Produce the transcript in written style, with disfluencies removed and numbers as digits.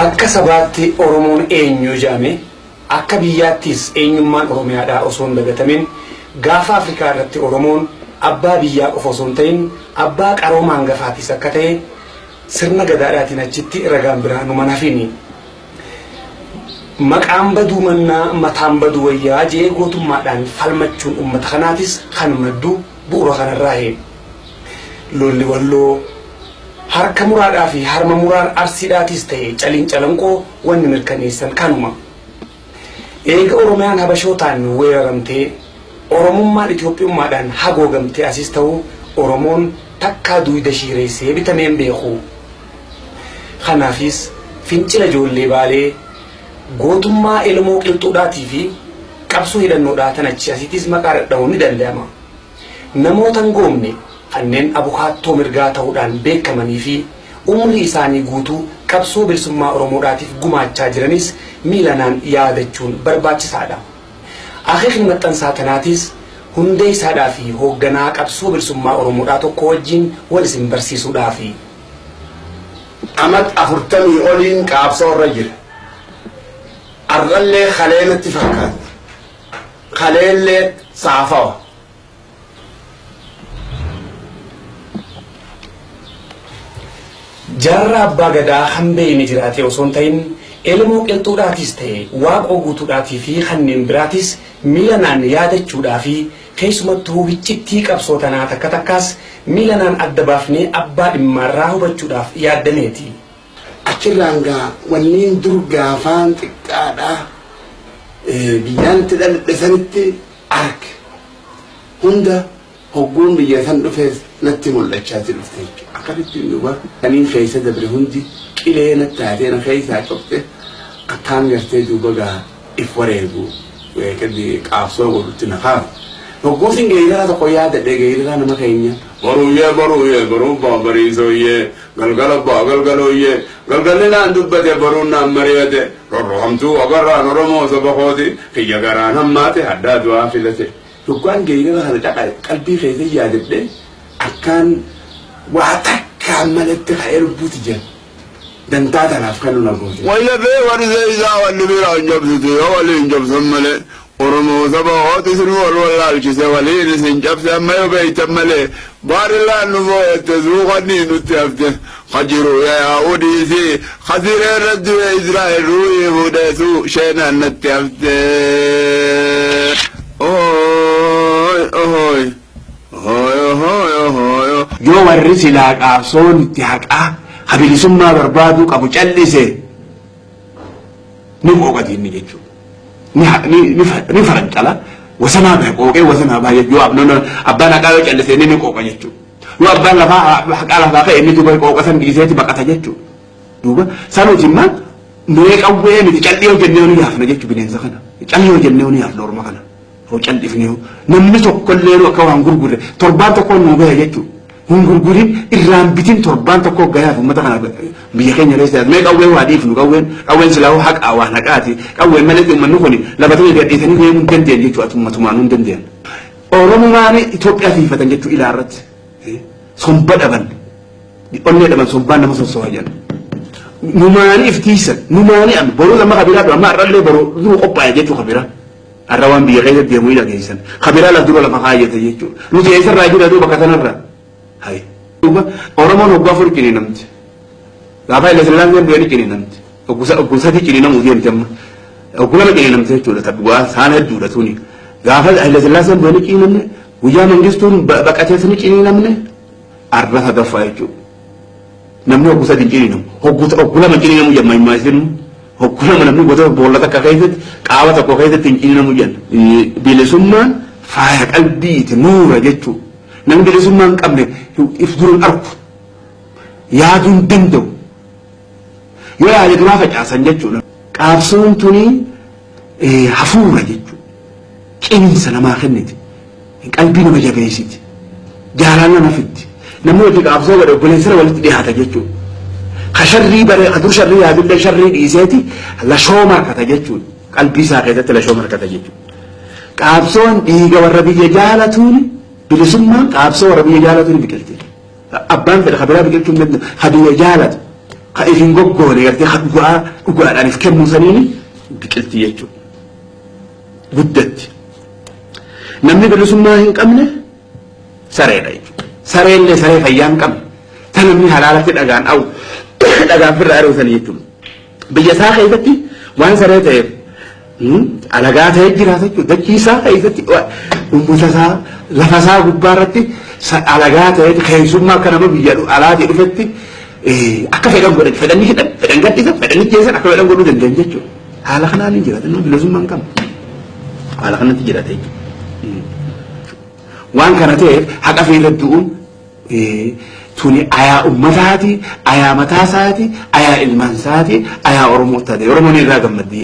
akka sabaatti Oromoon eenyu jaame akka biyyaattis eenyummaan Oromiyaadhaa osoo hin dagatamin gaafa Afrikaa irratti Oromoon abbaa biyyaa qofa osoo hin ta'in abbaa qarooma hangafaatis akka ta'e sirna gadaadhaatiin achitti ragaan biraa nu manafini. Maqaan baduu mannaa mataan baduu wayyaa jee gootummaadhaan falmachuun uummata kanaatis kan maddu bu'uura kanarraa lolli walloo harka muraadhaa fi harma muraan arsiidhaatis ta'e caliin calanqoo wanni mirkaneessan kanuma. Eega Oromiyaan Habashootaan weeraramtee Oromummaan Itoophiyummaadhaan hagoogamtee asis ta'u Oromoon takkaa duwida shiireessee bitameen beeku. Kanaafis fincila ijoollee baalee gootummaa ilmoo qilxuudhaatii fi qabsoo hidhannoodhaa tan achi asiitis maqaa dhadha'uun ni danda'ama. Namoota hin goomne kanneen abukaattoo mirgaa ta'uudhaan beekamanii fi umrii isaanii guutuu qabsoo bilisummaa Oromoodhaatiif gumaachaa jiranis miilanaan yaadachuun barbaachisaadha. Akeekni maxxansaa kanaatis hundee isaadhaa fi hoogganaa qabsoo bilisummaa Oromoodhaa tokko wajjin wal isin barsiisuudhaafi. Amat 40 oliin qabsoo irra jira. Arrallee kaleelatti fakkaata. Kaleellee saafawa. Jarra abbaa gadaa hambee ni jiraate osoo hin ta'in ilmoo qilxuudhaatis ta'e waaqoo guutuudhaatii fi kanneen biraatis miilanaan yaadachuudhaa fi keessumattuu wiccittii qabsoo tanaa takka takkaas miilanaan adda baafnee abbaa dhimmaarraa hubachuudhaaf yaaddaneeti. Achirraan gaa wanneen dur gaafaan xiqqaadhaa biyyaan itti dhal'isanitti arge hunda hogguun biyya san dhufees natti mul'achaa dhufte. Akkamitti dhuba kaniin keessa dabre hundi qilee natti taatee na keessaa cofte akkaan gartee duuba gaa if wareegu qilli qaabsoo godhutti na kaafu. Hogguusin geeyiraa tokko yaadadhe geeyiraa nama keenya. Baruu bariisooyyee galgala galgalooyyee galgalli naan dubbate baruun naan mari'ate rorrohamtuu agarraan Oromoo saba kooti kiyya garaan hammaate addaa du'aa filate. Hoggaan geeyiraa kana dhaqa qalbii keessa yaadadhe akkaan waa takkaan malatti ka'ee lubbuuti jira. Dantaa tanaaf kan nu nagooti. Wayya bee warisee isaa wanni biraa hin jabsite yoo waliin jabsan malee Oromoo saba hooti sinu wal wallaalchise waliin isin jabse amma yoo beeytan malee baarillaan nu moo'ette suuqanii nutti hafte kajiru yaa udiisi kasiree irratti Israa'el ruu'ii fuudheesu sheenaan natti hafte. Yoo warri silaa qaabsoon itti haqaa habilisummaa barbaaduu qabu callise ni qooqatiin ni jechuudha. Ni farancala wasanaa bahe qooqee wasanaa bahe yoo abbaan haqaa yoo callise ni qooqa jechuudha. Yoo abbaan lafaa haqaa lafaa ka'e inni duuba qooqa san dhiiseeti baqata jechuudha. Duuba sanuuti immoo mee qawwee miti callee yoo jennee ni yaafna jechuudha bineensa kana. Callee yoo jennee ni yaafna orma kana. Hoo callifnee namni tokkollee akka waan gurgurre torbaan tokko nu gahe jechuudha. Gurgurin irraan bitin torbaan tokko gayaaf uummata kana biyya keenya keessatti mee qawwee waa dhiifnu qawween silaa haqaa waan haqaati qawween malee uummanni kun labatanii gadhiisanii deemuu hin dandeenye jechuudha ummatumaan hin dandeenye. Oromomaan Itoophiyaa fiifatan jechuudha ilaarratti somba dhaban onnee dhaban sombaan nama sossoohaa jedhan. Numaanii iftiisan numaanii amma boruu lama kabiraa dura amma har'allee boruu qophaa'e jechuudha kabiraa. Har'a waan biyya keessatti deemuu dhageessan kabiraa laf dura lafa kaayyate jechuudha. Nuti eessarraa jira duuba katanarraa. Hai, duuba Oromoon hoggaa afur cini namti. Gaafa illee sillaan ganduu jedhi cini namti. Ogguusatti cini namuu deemti amma. Oggulama cini namti jechuudha tabbu'aa saan hedduudha tuni. Gaafa illee sillaan ganduu jedhi cini namne guyyaa mangistuun baqatees ni cini namne arra sadaffaa jechuudha. Namni ogguusatti cini namu. Oggulama cini namuu jamma himmaa isin. Oggulama namni gosa boolla takka keessatti qaama tokko keessatti hin cini namuu jenna. Bilisummaan faaya qalbiiti nuura jechuudha. Namni bilisummaan qabne if duruun arku yaaduun danda'u yoo yaade duraa facaasan jechuudha. Qaabsoon tuni hafuura jechuudha. Qinsa namaa kenniti. Qalbii nama jabeessiti. Jaalala nama fitti. Namni wajji qaabsoo godhe obboleessira walitti dhiyaata jechuudha. Kasharrii bare adur sharrii yaadullee sharrii dhiiseeti lashoo markata jechuudha. Qalbii isaa keessatti lashoo markata jechuudha. Qaabsoon dhiiga warra biyya jaalatuuni. Bilisummaan qaabsoo warra biyya jaalatu ni biqilti. Abbaan fedha kabiraa biqilchuun danda'u. Habiyya jaalatu كأيفين جوجو ليرتي خدوا أنا في كم مسنيني بكلتي يجوا بدت نمني بلسما هنك أمنه سرير اللي سرير أيام كم تنمني حلالة الأجان أو الأجان في الرأي وثنيتهم بيجسها خيفتي وان سرير تير على قاعد هيجي راسك ده كيسا خيفتي ومساسا لفسا غبارتي على قاعد هيجي خيسوما كنا بيجلو على هذه رفتي akka fedhan godhan fedhanni hidhan fedhan gadhiisan fedhanni jeesan akka fedhan godhuu danda'an jechuudha. Haala kanaan hin jiraatan nama bilisummaan qabu. Haala kanatti jiraata jechuudha. Waan kana ta'eef haqa fe'ee du'uun tuni ayaa ummataati, ayaa mataasaati, ayaa ilmaansaati, ayaa Oromoo taate Oromoon irraa gammaddi.